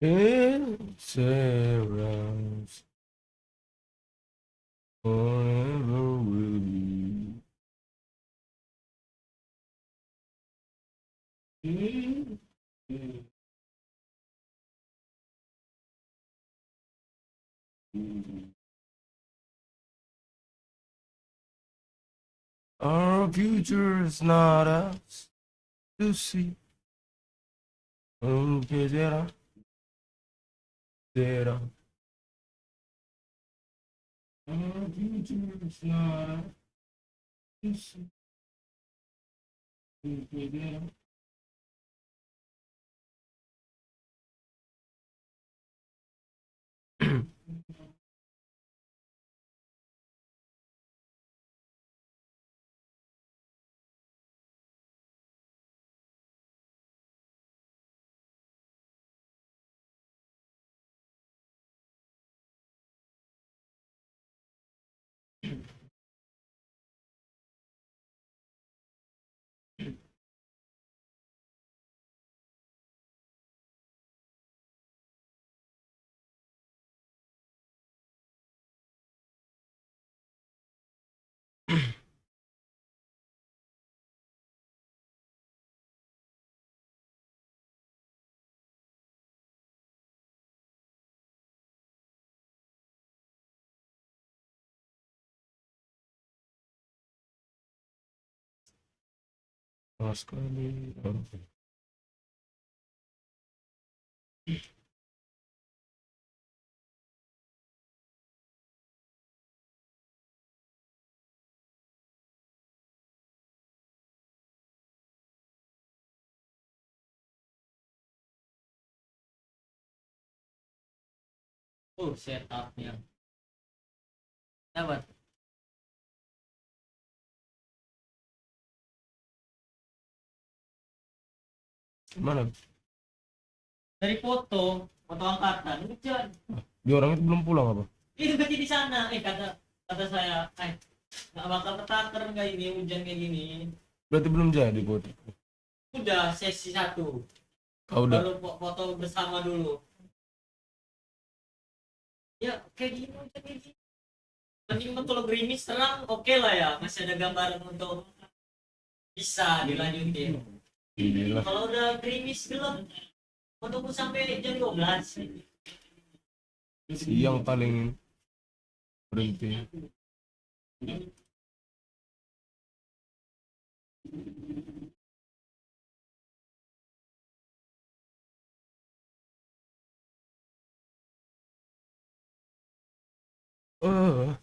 It surrounds forever will be. Our future is not us to see. Que será, será. Our future is not us to see. Que será. Sekali. Setupnya dapat Mana? dari foto angkatan hujan. Dia orang itu belum pulang apa? Itu berarti di sana kata kata saya nggak bakal ketaker nggak ini hujan kayak gini. Berarti belum jadi foto. Udah sesi satu Kau udah. baru foto bersama dulu ya kayak gini hujan kayak gini. Mending kalau gerimis terang oke lah ya, masih ada gambaran untuk bisa dilanjutin. Gila. Kalau udah gerimis gelap fotoku sampai jam 12. Siang paling berhenti. Eh,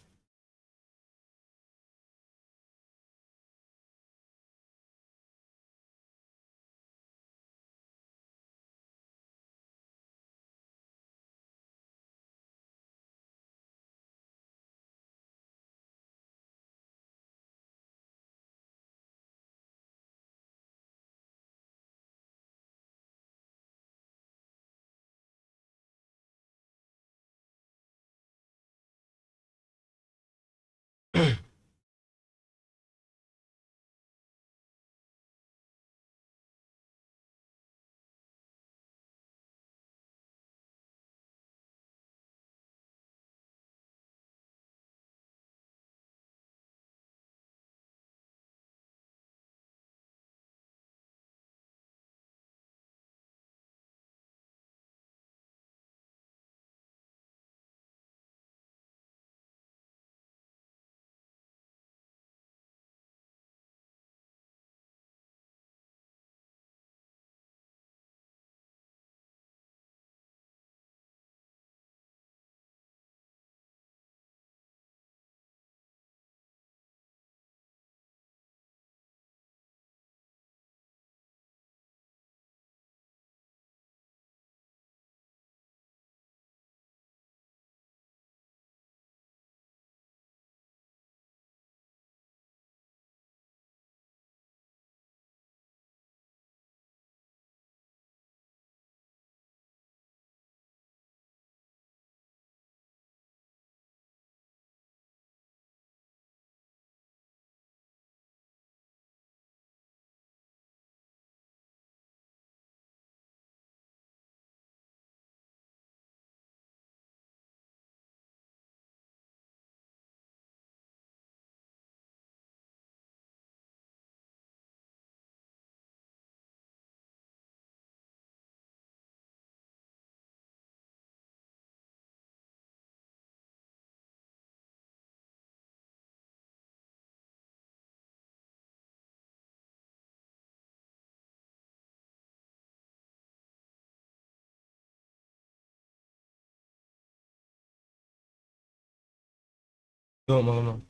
No, no.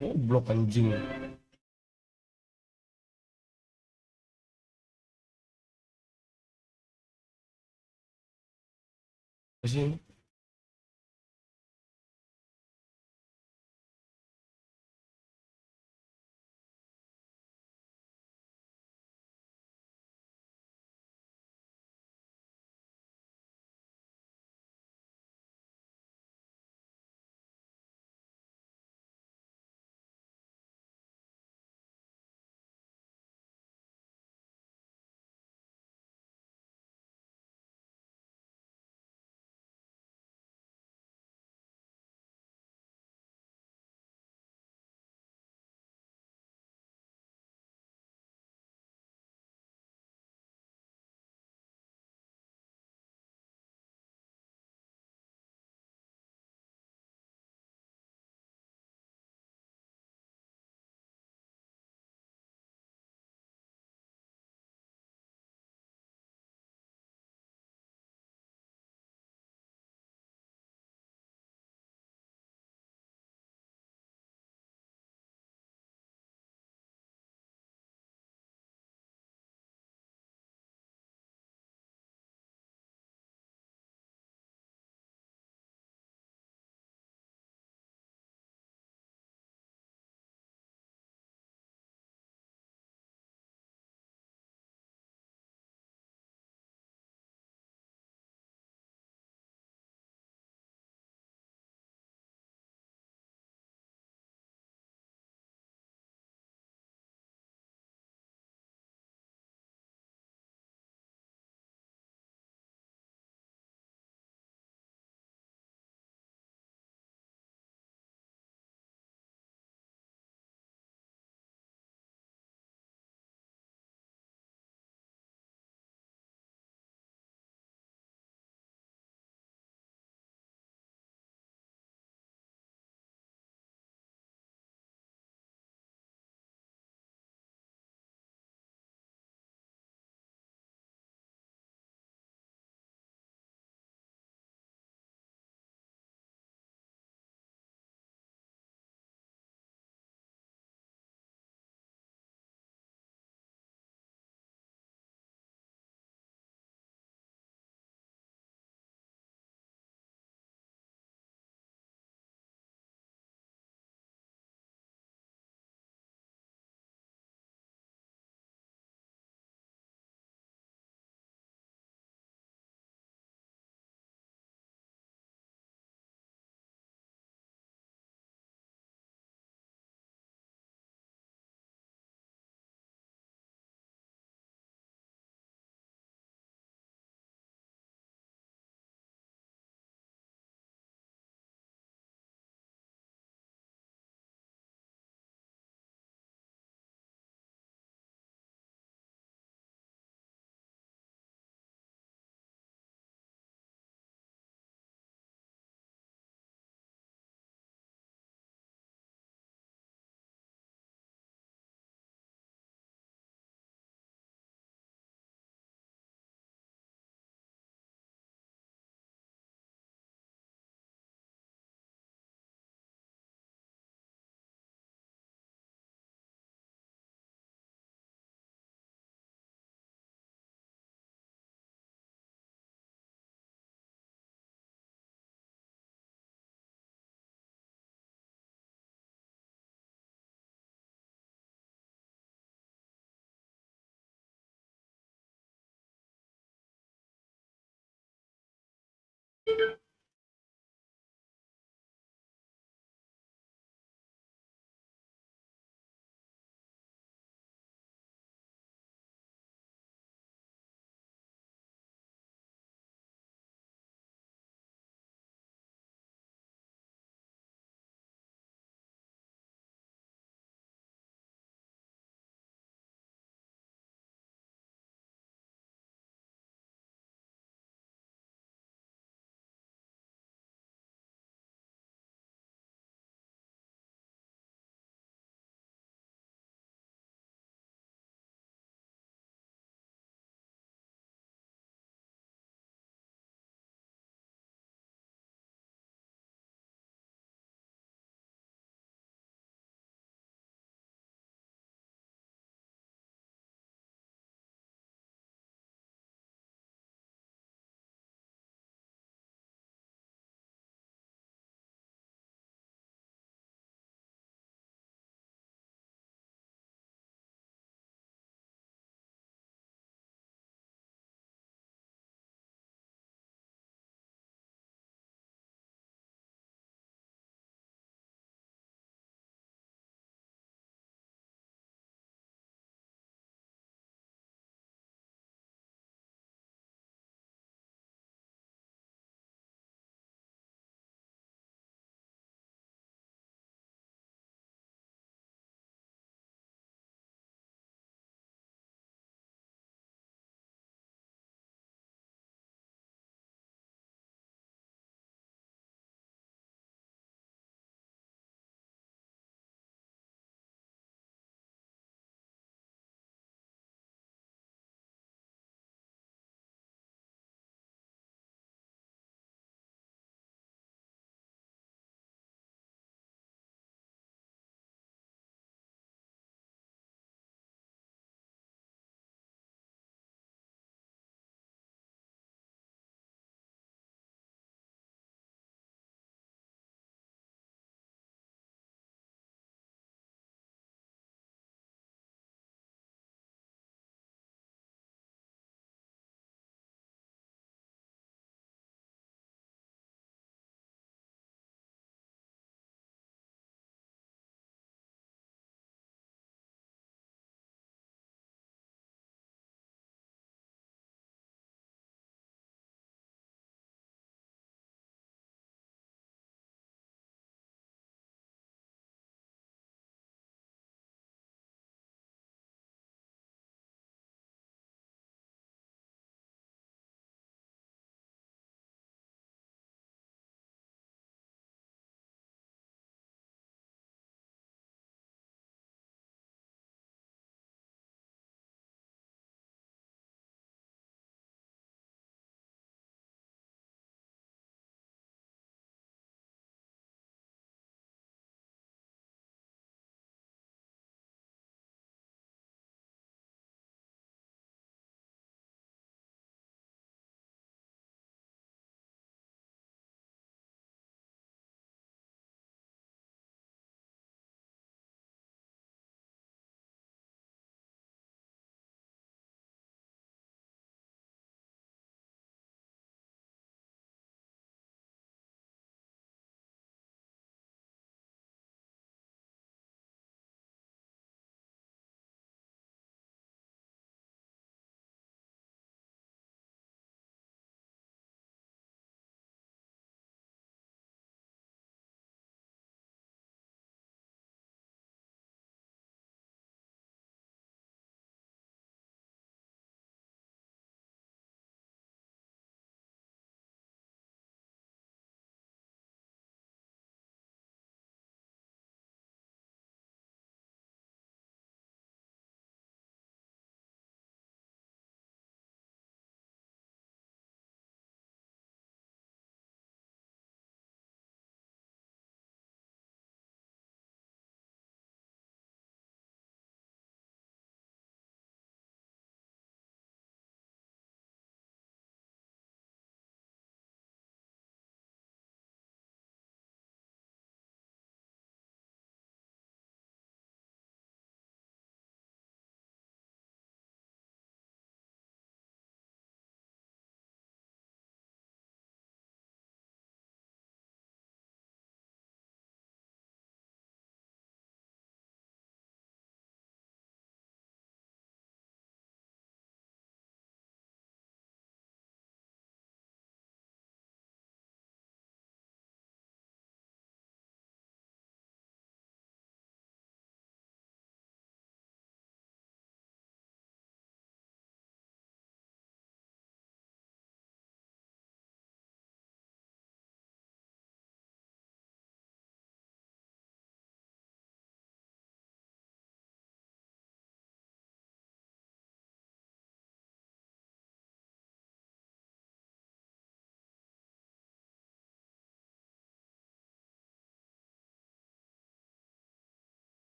Goblok anjing. Apa sih ini?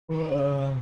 Eh,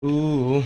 Uh.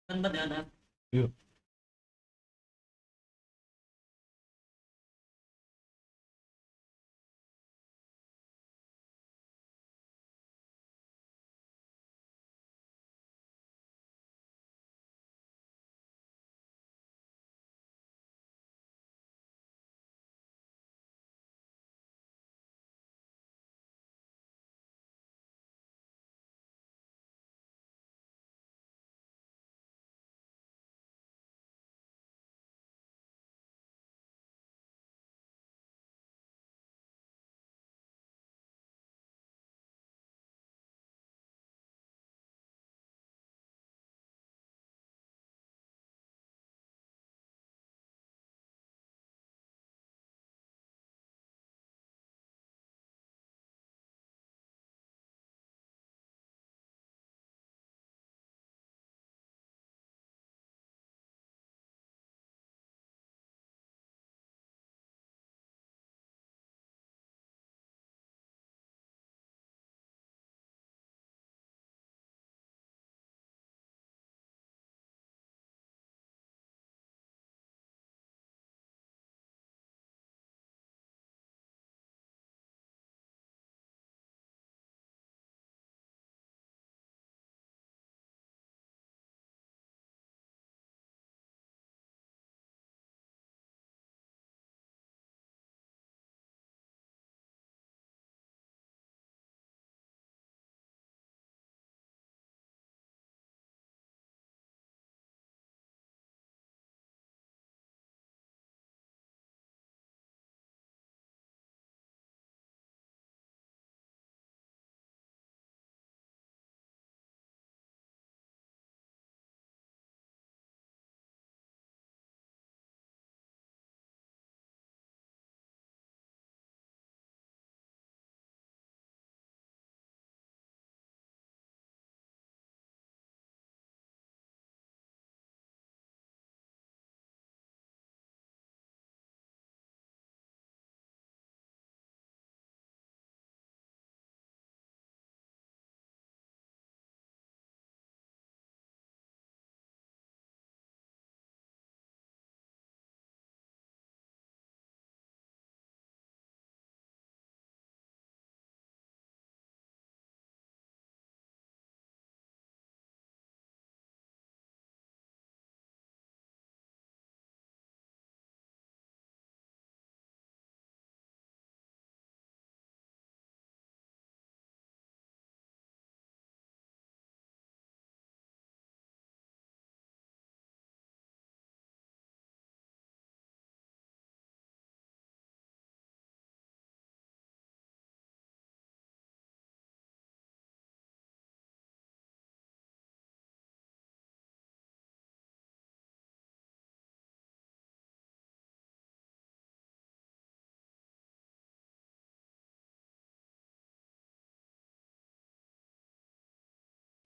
Kan ba dada? Yuk.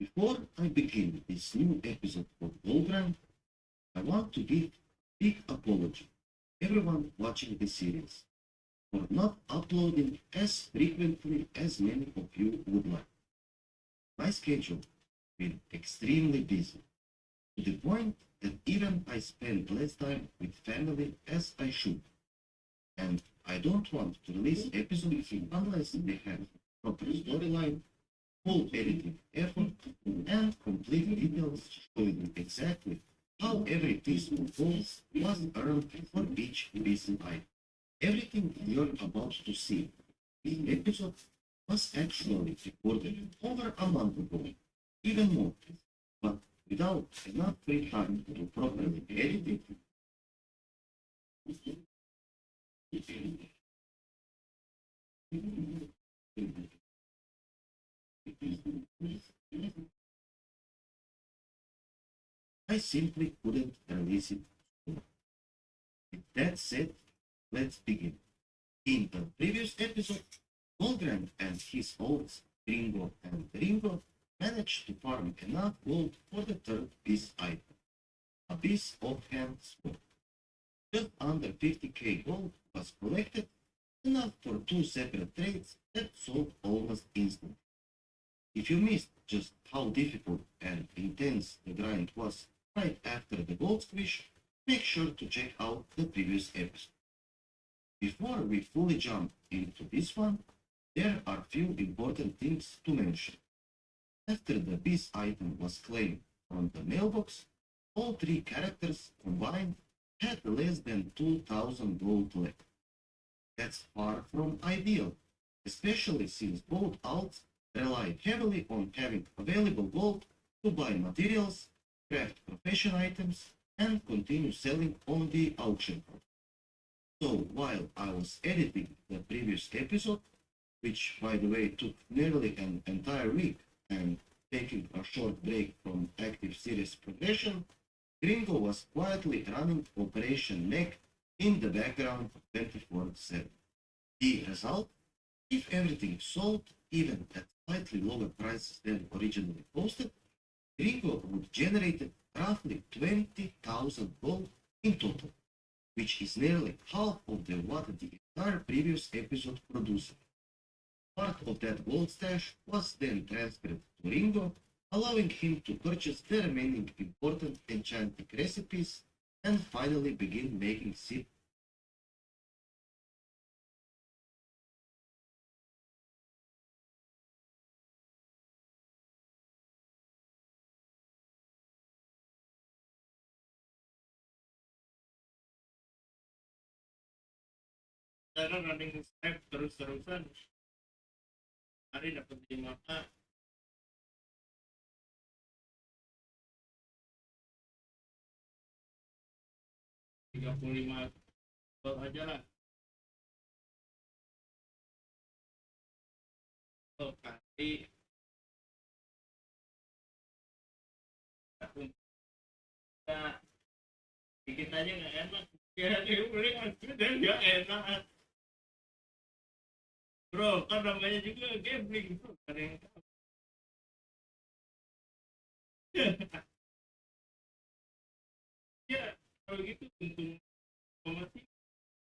Before I begin this new episode of WoW, I want to give a big apology to everyone watching the series for not uploading as frequently as many of you would like. My schedule has been extremely busy, to the point that even I spend less time with family as I should. And I don't want to release episodes unless they have proper storyline, full editing effort, and complete details showing exactly how every piece of gold was earned for each recent item. Everything you're about to see in the episode was actually recorded over a month ago, even more, but without enough free time to properly edit it. I simply couldn't release it. With that said, let's begin. In the previous episode, Goldrand and his hosts, Gringo and Ringo, managed to farm enough gold for the third piece item, a piece of hand sword. Just under 50k gold was collected, enough for two separate trades that sold almost instantly. If you missed just how difficult and intense the grind was right after the gold squish, make sure to check out the previous episode. Before we fully jump into this one, there are few important things to mention. After the Beast item was claimed from the mailbox, all three characters combined had less than 2,000 gold left. That's far from ideal, especially since both alts rely heavily on having available gold to buy materials, craft profession items, and continue selling on the auction house. So while I was editing the previous episode, which by the way took nearly an entire week, and taking a short break from active series progression, Gringo was quietly running Operation Mech in the background 24/7. The result? If everything sold, even at slightly lower prices than originally posted, Gringo would generate roughly 20,000 gold in total, which is nearly half of what the entire previous episode produced. Part of that gold stash was then transferred to Ringo, allowing him to purchase the remaining important enchanting recipes and finally begin making seed. Cara running step terus-terusan, hari dapat 5K. 35 gol aja lah. Oh, kali kita dikit aja nggak enak. Ya, dia beli aku dan nggak enak. Bro, kan namanya juga gambling, bro. Ada yang tahu. Ya, kalau gitu untung mati.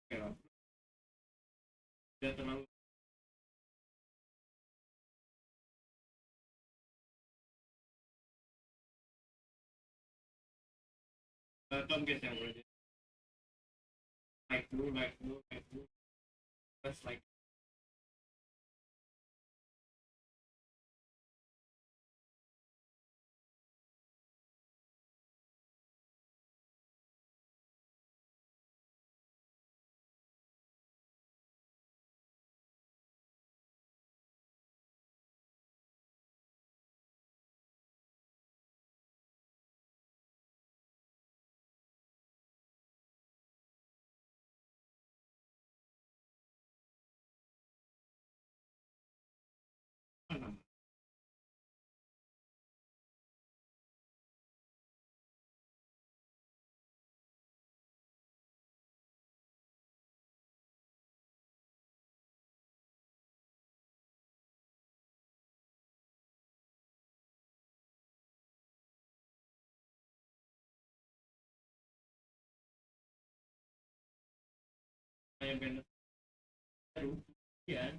Ya, udah terlalu. Welcome guys yang udah like dulu. Plus like. Mana? Yang benar baru. Ya,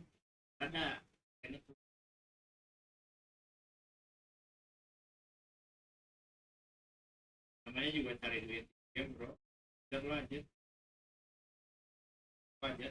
ada. Ini namanya juga cari duit ya bro, jangan lanjut aja.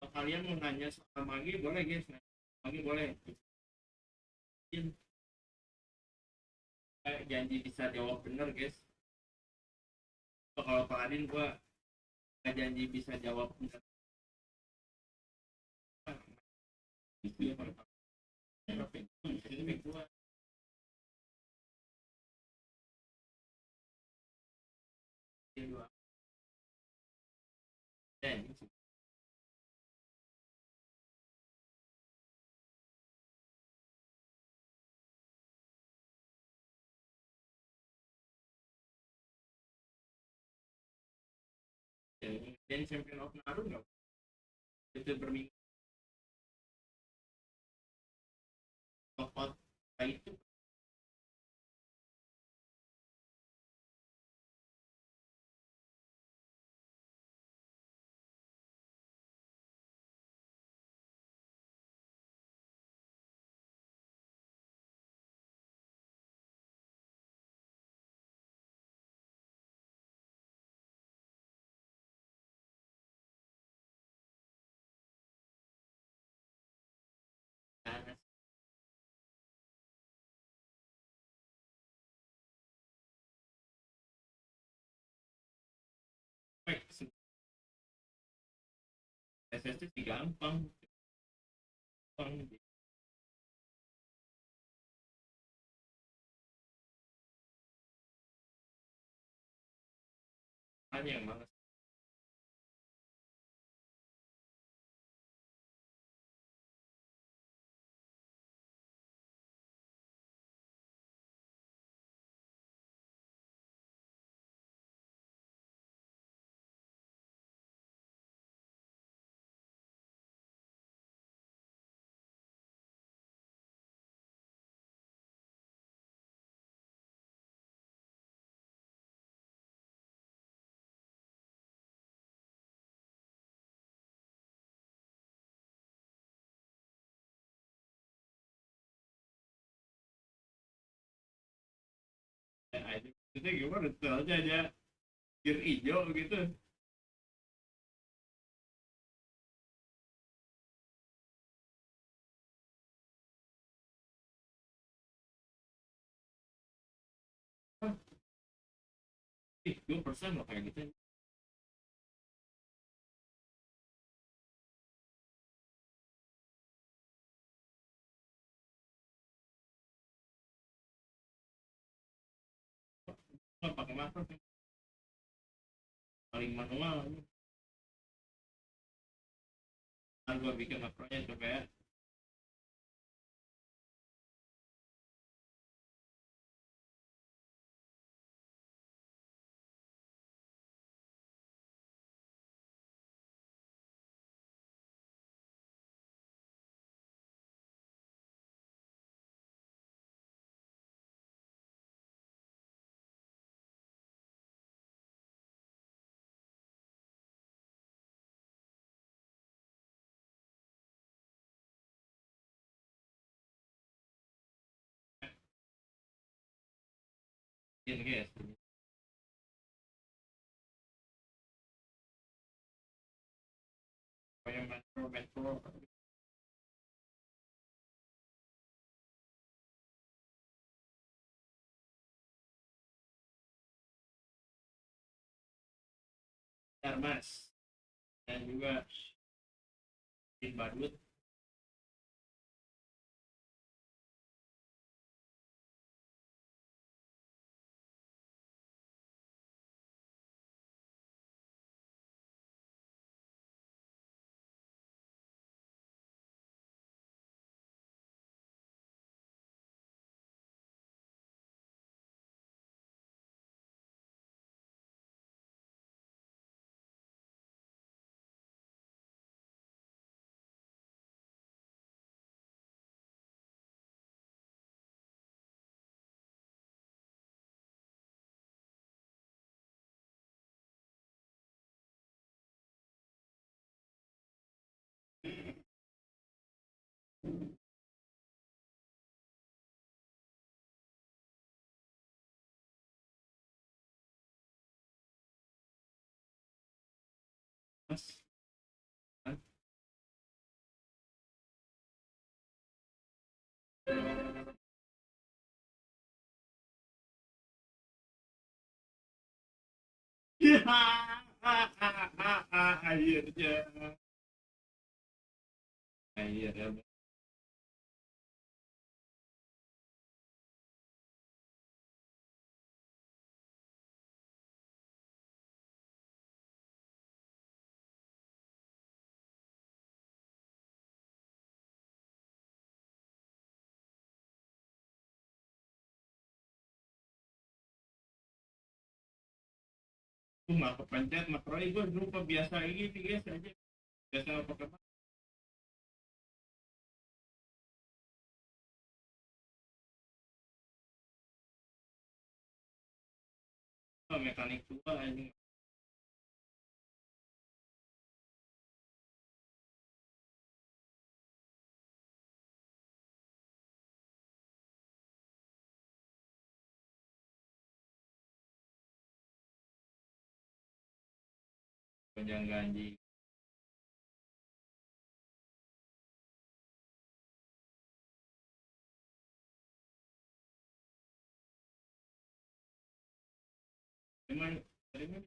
Kalau kalian mau nanya soal magi boleh guys, magi boleh. Janji bisa jawab bener guys. Kalau paladin gua nggak janji bisa jawab bener. Itu ya kalau ini gua dua. Dan dan champion of Naruto nggak itu berminggu top itu nah, SSC sih gampang hanya yang mana aja itu gimana tuh aja gear hijau gitu ih 2% loh kayak gitu nggak pakai makro paling manual ntar gua bikin makronya coba ya ini guys kayak metro mas dan juga tim badut mas ya akhirnya akhirnya Nggak kepencet makro gue lupa biasa ini guys aja biasa pakai mekanik tua aja. Panjang ganji. Cuman dari mana?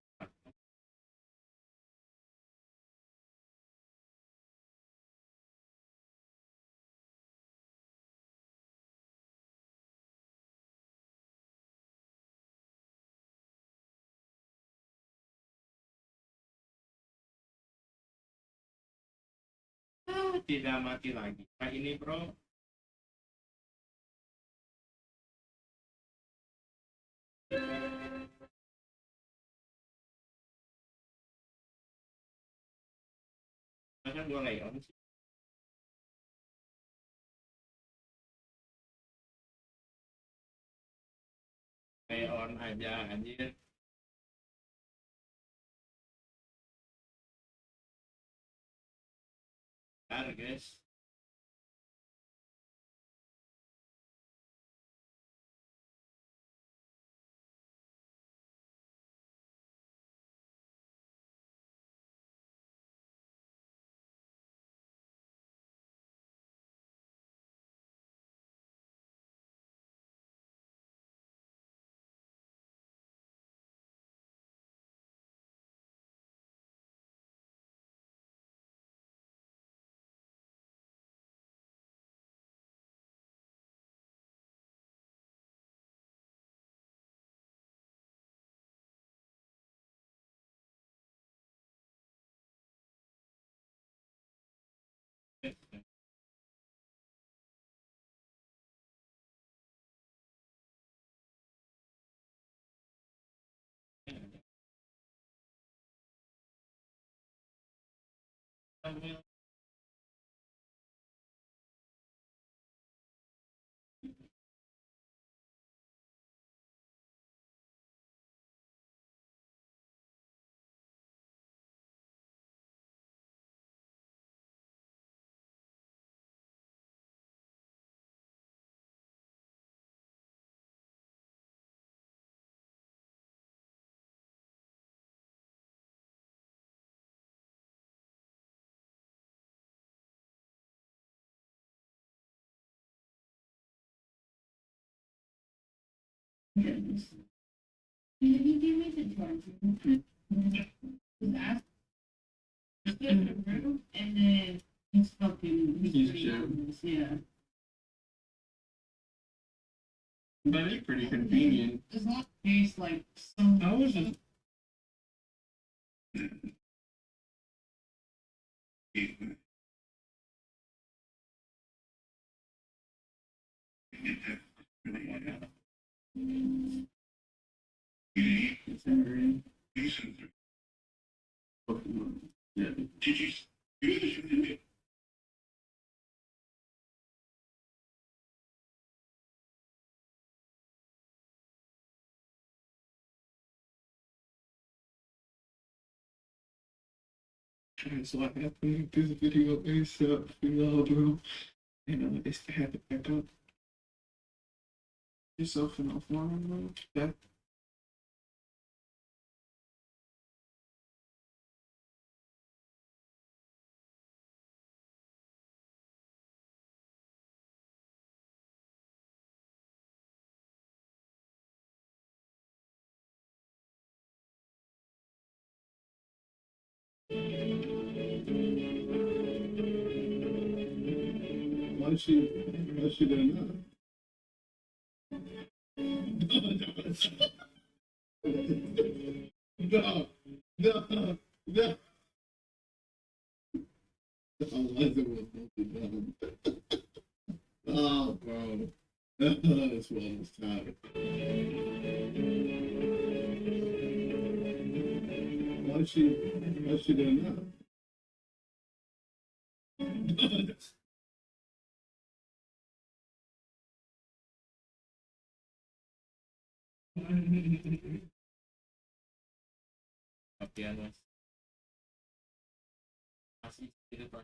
Tidak mati lagi. Nah ini bro. Masa gue layout sih. Layout aja anjir. Bentar guys. And then he's fucking yeah. But it's pretty convenient. Does not taste like some. I was just so I have to make this video ASAP for y'all, bro. And it's to have it back up. Yourself in offline, bro. That why she done that? No, no, no. I wasn't with both of them. Oh, bro. That's what I was tired. How she done that? Tapi ano, masih tidak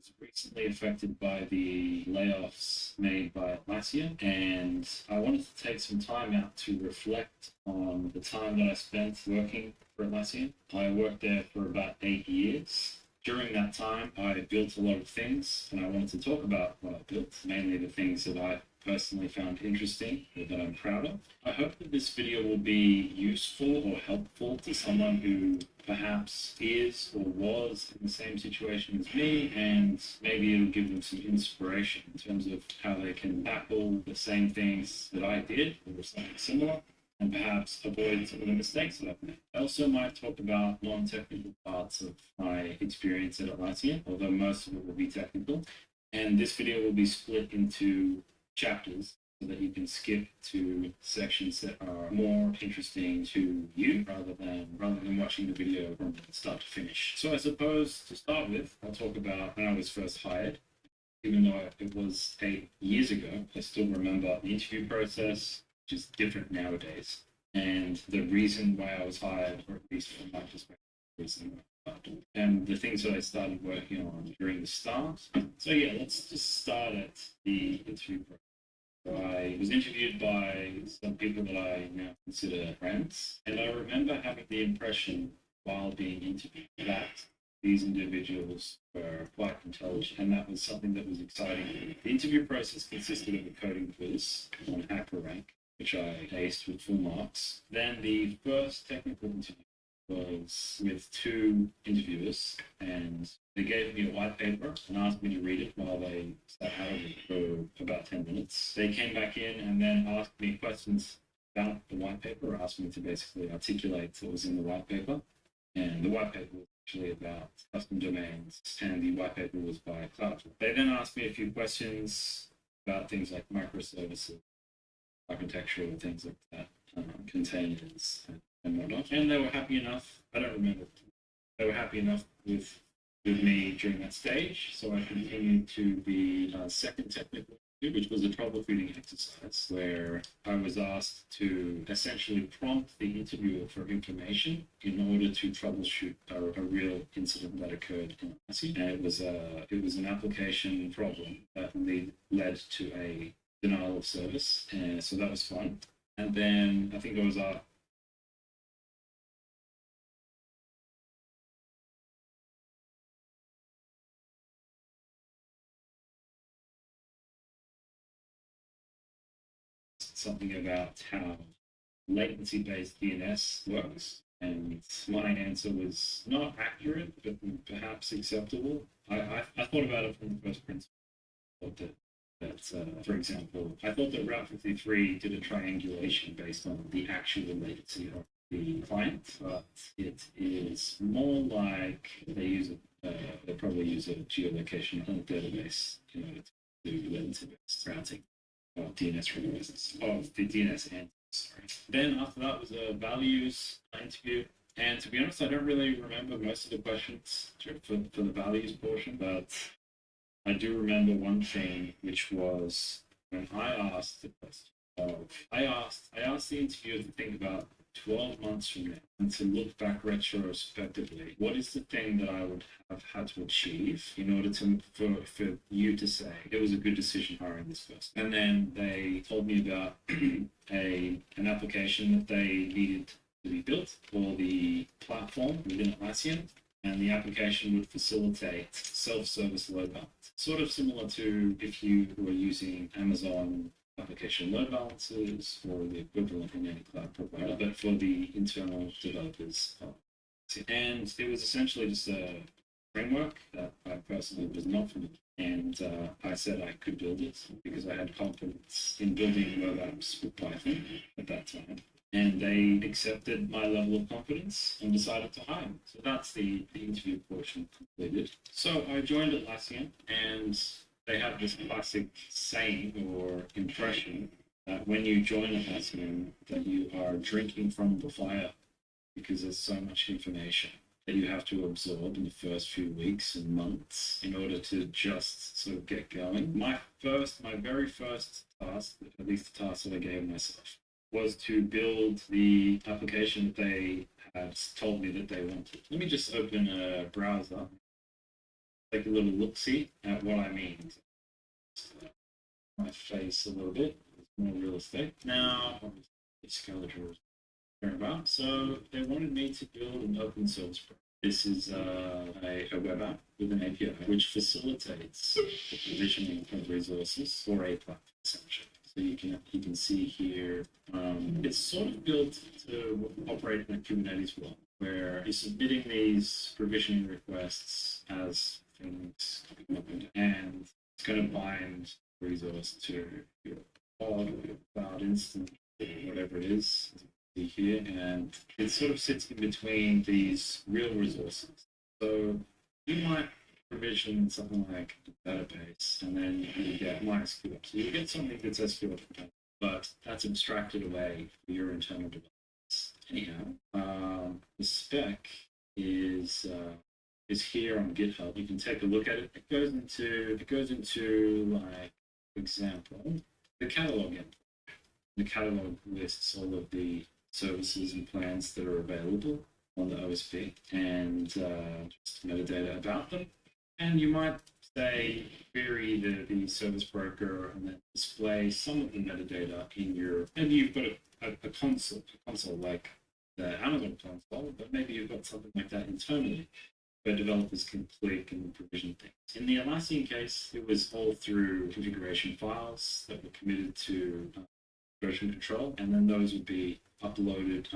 was recently affected by the layoffs made by Atlassian, and I wanted to take some time out to reflect on the time that I spent working for Atlassian. I worked there for about 8 years. During that time, I built a lot of things, and I wanted to talk about what I built, mainly the things that I personally found interesting or that I'm proud of. I hope that this video will be useful or helpful to someone who perhaps is or was in the same situation as me, and maybe it'll give them some inspiration in terms of how they can tackle the same things that I did or something similar, and perhaps avoid some of the mistakes that I've made. I also might talk about non-technical parts of my experience at Atlassian, although most of it will be technical. And this video will be split into chapters so that you can skip to sections that are more interesting to you rather than watching the video from start to finish. So I suppose to start with, I'll talk about when I was first hired. Even though it was 8 years ago, I still remember the interview process, which is different nowadays, and the reason why I was hired, or at least from my perspective, and the things that I started working on during the start. So yeah, let's just start at the interview process. So I was interviewed by some people that I now consider friends, and I remember having the impression while being interviewed that these individuals were quite intelligent, and that was something that was exciting. The interview process consisted of a coding quiz on HackerRank, which I aced with full marks. Then the first technical interview was with 2 interviewers, and they gave me a white paper and asked me to read it while they sat out of it for about 10 minutes. They came back in and then asked me questions about the white paper, asked me to basically articulate what was in the white paper. And the white paper was actually about custom domains, and the white paper was by Cloud. They then asked me a few questions about things like microservices, architectural things like that, containers, and whatnot. And they were happy enough. I don't remember. They were happy enough with me during that stage, so I continued to the second technical, which was a troubleshooting exercise where I was asked to essentially prompt the interviewer for information in order to troubleshoot a real incident that occurred in Atlassian. And it was an application problem that led to a denial of service, and so that was fun. And then I think I was something about how latency-based DNS works, and my answer was not accurate, but perhaps acceptable. I thought about it from the first principle. For example, I thought that Route 53 did a triangulation based on the actual latency of the client, but it is more like they probably use a geolocation on a database in order to do latency-based routing of DNS requests, of the DNS answers. Sorry. Then after that was a values interview. And to be honest, I don't really remember most of the questions for the values portion, but I do remember one thing, which was when I asked the question of, I asked the interviewer to think about 12 months from now and to look back retrospectively, what is the thing that I would have had to achieve in order for you to say it was a good decision hiring this person? And then they told me about an application that they needed to be built for the platform within Atlassian, and the application would facilitate self-service load balance, sort of similar to if you were using Amazon application load balancers or the equivalent in any cloud provider, but for the internal developers. And it was essentially just a framework that I personally was not familiar with. And I said I could build it because I had confidence in building web apps with Python at that time. And they accepted my level of confidence and decided to hire me. So that's the interview portion completed. So I joined Atlassian, and they have this classic saying or impression that when you join Atlassian, that you are drinking from the fire because there's so much information that you have to absorb in the first few weeks and months in order to just sort of get going. My very first task, at least the task that I gave myself, was to build the application that they had told me that they wanted. Let me just open a browser take a little look-see at what I mean. My face a little bit, it's more realistic. Now, Skeletor is care about. So they wanted me to build an open source project. This is a web app with an API which facilitates the provisioning of resources for a platform, essentially. So you can see here, it's sort of built to operate in a Kubernetes world, where you're submitting these provisioning requests as things and it's going to bind resource to your pod, your cloud instance, whatever it is here, and it sort of sits in between these real resources. So you might provision something like a database, and then you get MySQL. So you get something that's SQL, but that's abstracted away for your internal developments. Anyhow, the spec is here on GitHub. You can take a look at it. It goes into like, for example, the catalog. The catalog lists all of the services and plans that are available on the OSP and just metadata about them. And you might say query the service broker and then display some of the metadata in your, maybe you've got a console like the Amazon console, but maybe you've got something like that internally where developers can click and provision things. In the Atlassian case, it was all through configuration files that were committed to version control, and then those would be uploaded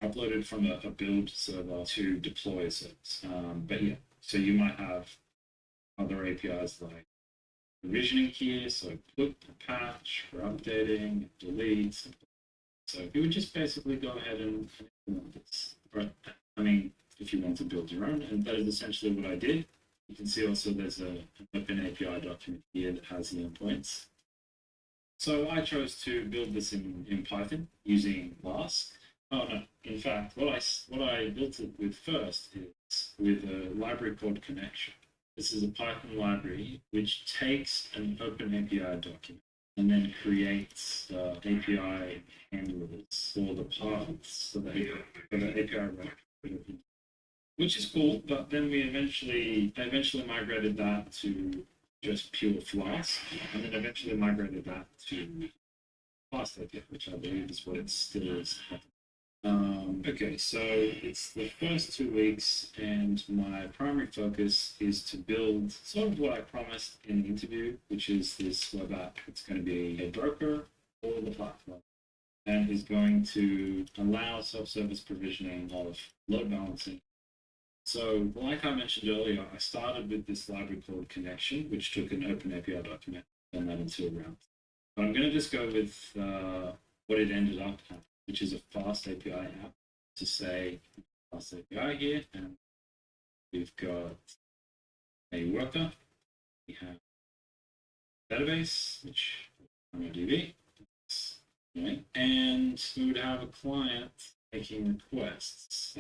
uploaded from a build server to deploy service. But yeah, so you might have other APIs like provisioning here, so put, patch for updating, delete. So you would just basically go ahead and implement this. Right? I mean, if you want to build your own, and that is essentially what I did. You can see also there's an open API document here that has the endpoints. So I chose to build this in Python using Flask. Oh no, in fact, what I built it with first is with a library called Connection. This is a Python library which takes an open API document and then creates API handlers for the paths for the API record, which is cool. But then I eventually migrated that to just pure Flask, and then eventually migrated that to Fast API, which I believe is what it still is. Okay, so it's the first 2 weeks, and my primary focus is to build sort of what I promised in the interview, which is this web app. It's going to be a broker for the platform and is going to allow self-service provisioning of load balancing. So, like I mentioned earlier, I started with this library called Connection, which took an open API document and turned that into a route. But I'm going to just go with what it ended up at, which is a fast API app, to say fast API here, and we've got a worker, we have a database, which is MongoDB, and we would have a client making requests.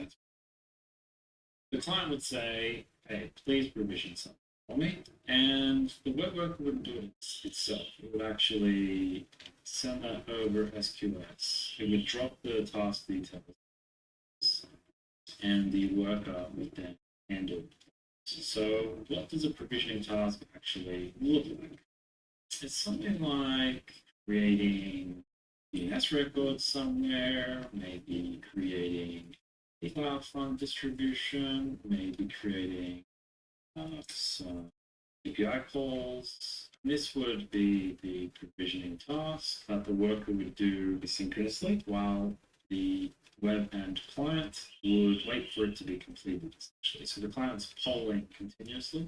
The client would say, hey, please provision something for me. And the web worker wouldn't do it itself. It would actually send that over SQS. It would drop the task details. And the worker would then handle it. So what does a provisioning task actually look like? It's something like creating DNS records somewhere, maybe creating cloud fund distribution, maybe creating some API calls. This would be the provisioning task that the worker would do asynchronously while the web and client would wait for it to be completed, essentially. So the client's polling continuously,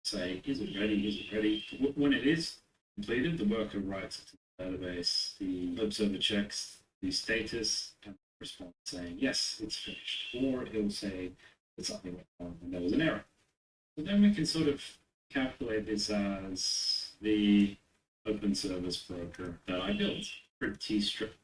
say, is it ready, is it ready? When it is completed, the worker writes it to the database, the observer checks the status, and response saying, yes, it's finished. Or it will say that something went wrong and there was an error. So then we can sort of calculate this as the open service broker that I built. Pretty strict.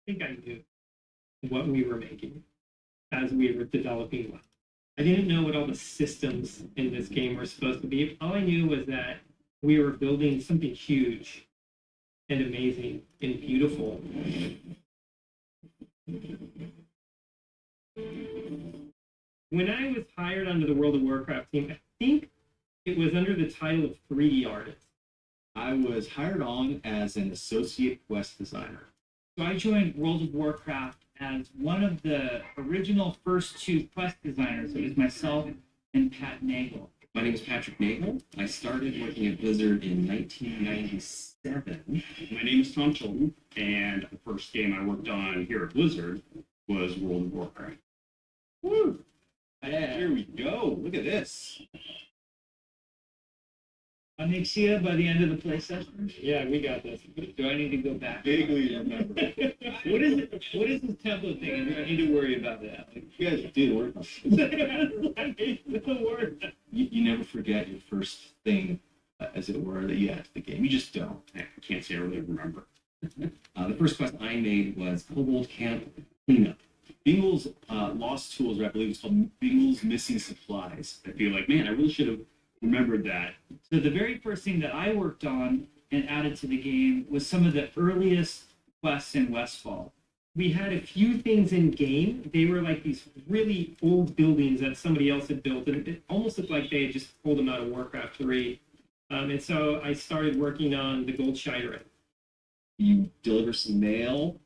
think I knew what we were making as we were developing WoW. I didn't know what all the systems in this game were supposed to be. All I knew was that we were building something huge and amazing and beautiful. When I was hired onto the World of Warcraft team, I think it was under the title of 3D artist. I was hired on as an associate quest designer. So I joined World of Warcraft as one of the original first two quest designers. It was myself and Pat Nagel. My name is Patrick Nagel. I started working at Blizzard in 1997. My name is Tom Chilton, and the first game I worked on here at Blizzard was World of Warcraft. Woo! Yeah, here we go. Look at this. Onyxia by the end of the play session. Yeah, we got this. Do I need to go back? Vaguely remember. What is it? What is this template thing? Do I need to worry about that? Like, You guys did work on it. You never forget your first thing, as it were, that you add to the game. You just don't. I can't say I really remember. The first quest I made was Kobold Camp Cleanup. Bingle's lost tools, or I believe it's called Bingle's Missing Supplies. I feel like, man, I really should have remembered that. so the very first thing that I worked on and added to the game was some of the earliest quests in Westfall. We had a few things in game. They were like these really old buildings that somebody else had built, and it almost looked like they had just pulled them out of Warcraft 3. And so I started working on the Gold Shire. You deliver some mail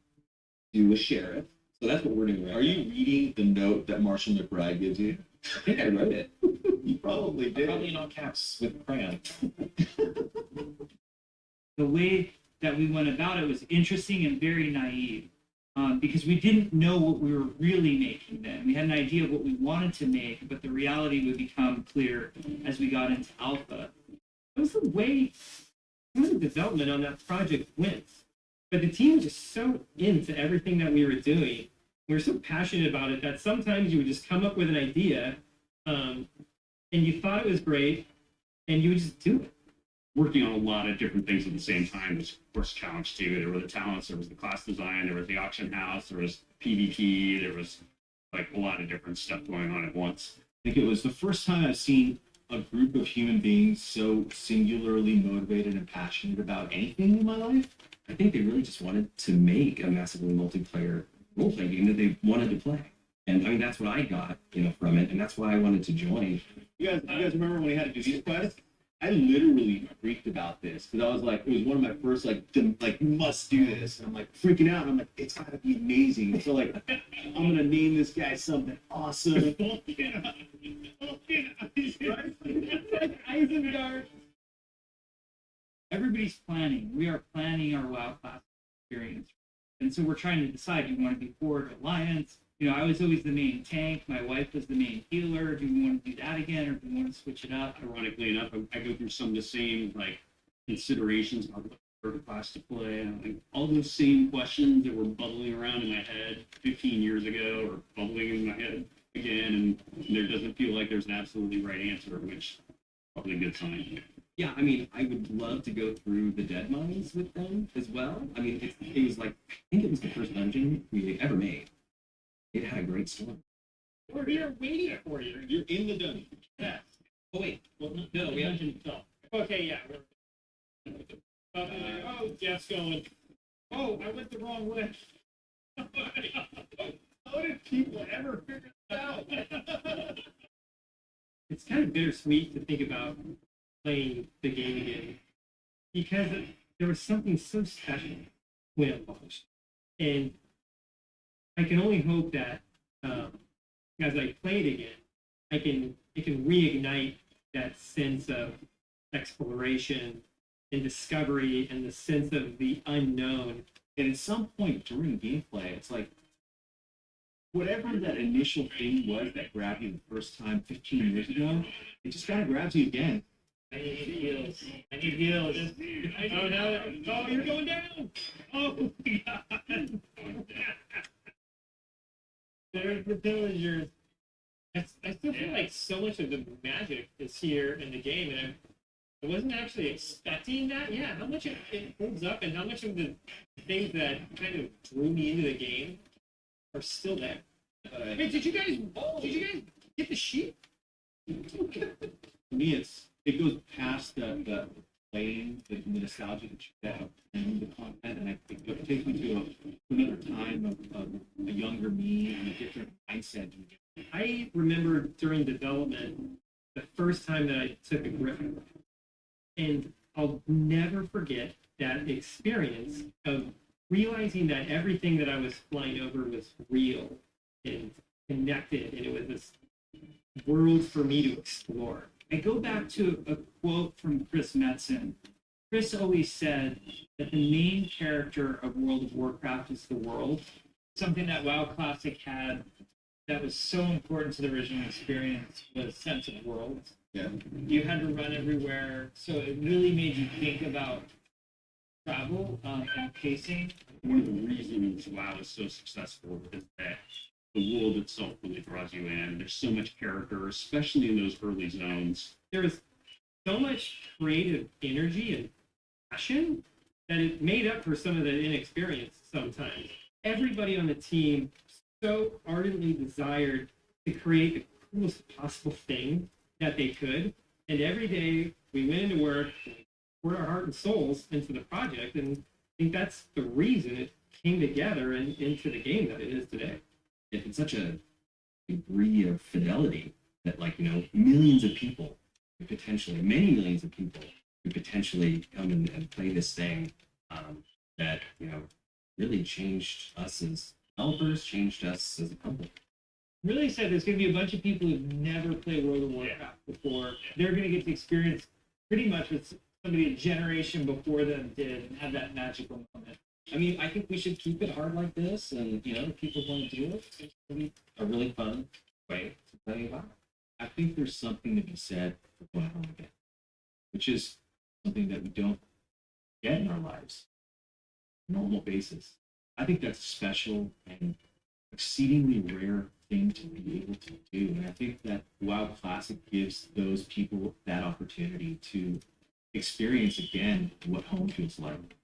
to a sheriff. So that's what we're doing right Are you reading the note that Marshall McBride gives you? now. I think I wrote it. You probably did. Probably in all caps with crayon. The way that we went about it was interesting and very naive, because we didn't know what we were really making then. We had an idea of what we wanted to make, but the reality would become clear as we got into alpha. That was the way some of the development on that project went. But the team was just so into everything that we were doing. We were so passionate about it that sometimes you would just come up with an idea, and you thought it was great, and you would just do it. Working on a lot of different things at the same time was, of course, a challenge too. There were the talents, there was the class design, there was the auction house, there was PvP, there was like a lot of different stuff going on at once. I think it was the first time I've seen a group of human beings so singularly motivated and passionate about anything in my life. I think they really just wanted to make a massively multiplayer role-playing game that they wanted to play. And I mean, that's what I got, from it. And that's why I wanted to join. You guys remember when we had to do these quests? I literally freaked about this because I was like, it was one of my first must do this. And I'm like freaking out. And I'm like, it's gotta be amazing. So like, I'm gonna name this guy something awesome. Isengard. Everybody's planning. We are planning our WoW class experience. And so we're trying to decide, do we want to be Horde or Alliance? I was always the main tank. My wife was the main healer. Do we want to do that again, or do we want to switch it up? Ironically enough, I go through some of the same considerations about what sort of class to play. And all those same questions that were bubbling around in my head 15 years ago are bubbling in my head again, and there doesn't feel like there's an absolutely right answer, which is probably a good sign. Yeah, I mean, I would love to go through the Dead Mines with them as well. I mean, it was I think it was the first dungeon we ever made. It had a great story. We're here waiting for you. You're in the dungeon. Yes. Oh, wait. Well, no, we have to tell. Okay, yeah. Oh, Jeff's going. Oh, I went the wrong way. How did people ever figure this out? It's kind of bittersweet to think about playing the game again because there was something so special when it launched, and I can only hope that as I play it again, it can reignite that sense of exploration and discovery and the sense of the unknown. And at some point during gameplay, it's like, whatever that initial thing was that grabbed you the first time 15 years ago, it just kind of grabs you again. I need heals. I need heals. Oh, no. Oh, you're going down. Oh, God. There's the villagers. I still feel like so much of the magic is here in the game, and I wasn't actually expecting that. Yeah, how much it holds up and how much of the things that kind of drew me into the game are still there. Hey, did you guys get the sheep? For me, it goes past the playing, the nostalgia that you get and the content, and it takes me to another time of a younger me and a different mindset. I remember during development the first time that I took a Griffin, and I'll never forget that experience of realizing that everything that I was flying over was real and connected, and it was this world for me to explore. I go back to a quote from Chris Metzen. Chris always said that the main character of World of Warcraft is the world. Something that WoW Classic had that was so important to the original experience was sense of world. Yeah. You had to run everywhere, so it really made you think about travel and pacing. One of the reasons WoW is so successful is that the world itself really draws you in. There's so much character, especially in those early zones. There was so much creative energy and passion that it made up for some of the inexperience sometimes. Everybody on the team so ardently desired to create the coolest possible thing that they could. And every day we went into work, poured our heart and souls into the project. And I think that's the reason it came together and into the game that it is today. It's such a degree of fidelity that, like, millions of people could potentially, many millions of people could potentially come and play this thing that, really changed us as developers, changed us as a company. Really said there's going to be a bunch of people who've never played World of Warcraft before. They're going to get to experience pretty much what somebody a generation before them did and have that magical moment. I mean, I think we should keep it hard like this, and if people want to do it, it's really a really fun way to play WoW. I think there's something to be said for WoW again, which is something that we don't get in our lives on a normal basis. I think that's a special and exceedingly rare thing to be able to do, and I think that WoW Classic gives those people that opportunity to experience again what home feels like.